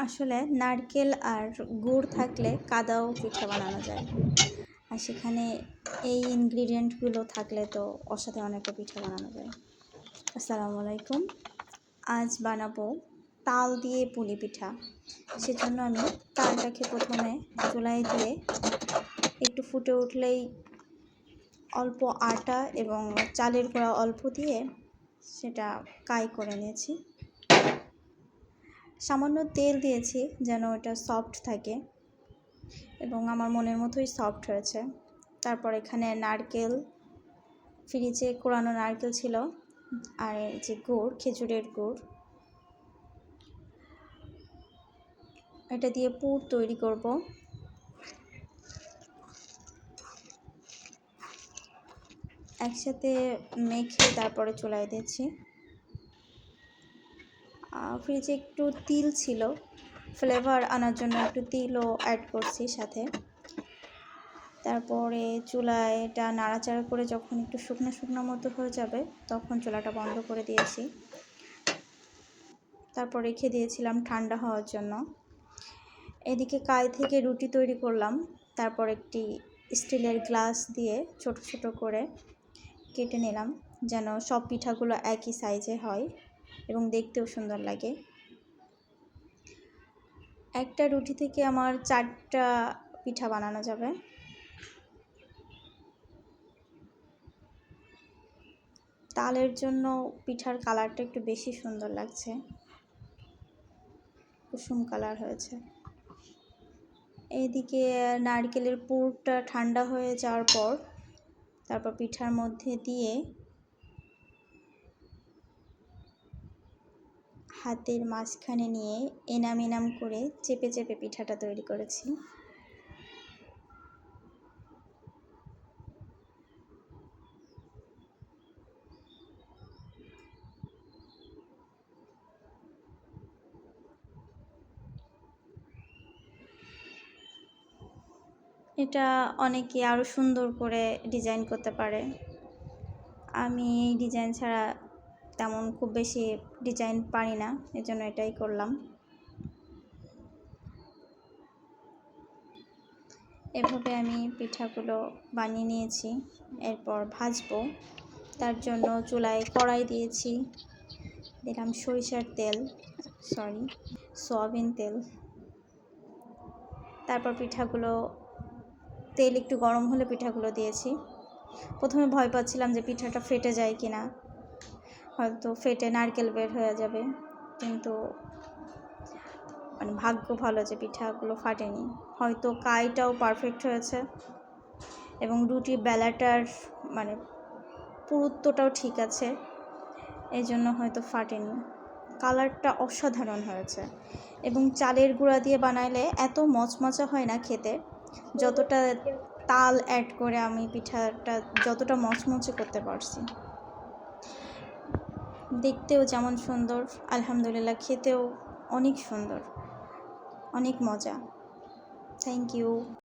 আসলে নারকেল আর গুড় থাকলে কাদাও পিঠা বানানো যায়। আর সেখানে এই ইনগ্রিডিয়েন্টগুলো থাকলে তো অসাধারণ একটা পিঠা বানানো যায়। আসসালামু আলাইকুম। আজ বানাবো তাল দিয়ে পুলি পিঠা। সেজন্য আমি তালটাকে প্রথমে চুলায় দিয়ে একটু ফুটে উঠলেই অল্প আটা এবং চালের গুঁড়া অল্প দিয়ে সেটা কাই করে নিয়েছি। সামান্য তেল দিয়েছি যেন ওটা সফট থাকে এবং আমার মনের মতোই সফট হয়েছে। তারপর এখানে নারকেল, ফ্রিজে কোরানো নারকেল ছিল, আর যে গুড়, খেজুরের গুড়, এটা দিয়ে পুর তৈরি করব। একসাথে মেখে তারপরে চুলায় দিয়েছি। ফ্রিজে একটু তিল ছিল, ফ্লেভার আনার জন্য একটু তিলও অ্যাড করছি সাথে। তারপরে চুলায় এটা নাড়াচাড়া করে যখন একটু শুকনো শুকনো মতো হয়ে যাবে তখন চুলাটা বন্ধ করে দিয়েছি। তারপর রেখে দিয়েছিলাম ঠান্ডা হওয়ার জন্য। এদিকে কাই থেকে রুটি তৈরি করলাম। তারপর একটি স্টিলের গ্লাস দিয়ে ছোট ছোট করে কেটে নিলাম যেন সব পিঠাগুলো একই সাইজে হয় এবং দেখতেও সুন্দর লাগে। একটা রুটি থেকে আমার 4টা পিঠা বানানো যাবে। তালের জন্য পিঠার কালারটা একটু বেশি সুন্দর লাগছে, কুসুম কালার হয়েছে। এইদিকে নারকেলের পুরটা ঠান্ডা হয়ে যাওয়ার পর তারপর পিঠার মধ্যে দিয়ে হাতের মাঝখানে নিয়ে এনাম এনাম করে চেপে চেপে পিঠাটা তৈরি করেছি। এটা অনেকে আরও সুন্দর করে ডিজাইন করতে পারে। আমি এই ডিজাইন ছাড়া তেমন খুব বেশি ডিজাইন পারি না, এজন্য এটাই করলাম। এভাবে আমি পিঠাগুলো বানিয়ে নিয়েছি। এরপর ভাজবো। তার জন্য চুলায় কড়াই দিয়েছি, দিলাম সয়াবিন তেল। তারপর পিঠাগুলো, তেল একটু গরম হলে পিঠাগুলো দিয়েছি। প্রথমে ভয় পাচ্ছিলাম যে পিঠাটা ফেটে যায় কিনা, হয়তো ফেটে নারকেল বের হয়ে যাবে, কিন্তু ভাগ্য ভালো যে পিঠাগুলো ফাটেনি। হয়তো কাইটাও পারফেক্ট হয়েছে এবং রুটির বেলাটার পুরুত্বটাও ঠিক আছে, এই জন্য হয়তো ফাটেনি। কালারটা অসাধারণ হয়েছে এবং চালের গুঁড়া দিয়ে বানাইলে এত মচমচা হয় না খেতে, যতটা তাল অ্যাড করে আমি পিঠাটা যতটা মচমচে করতে পারছি। দেখতেও যেমন সুন্দর, আলহামদুলিল্লাহ খেতেও অনেক সুন্দর, অনেক মজা। Thank you.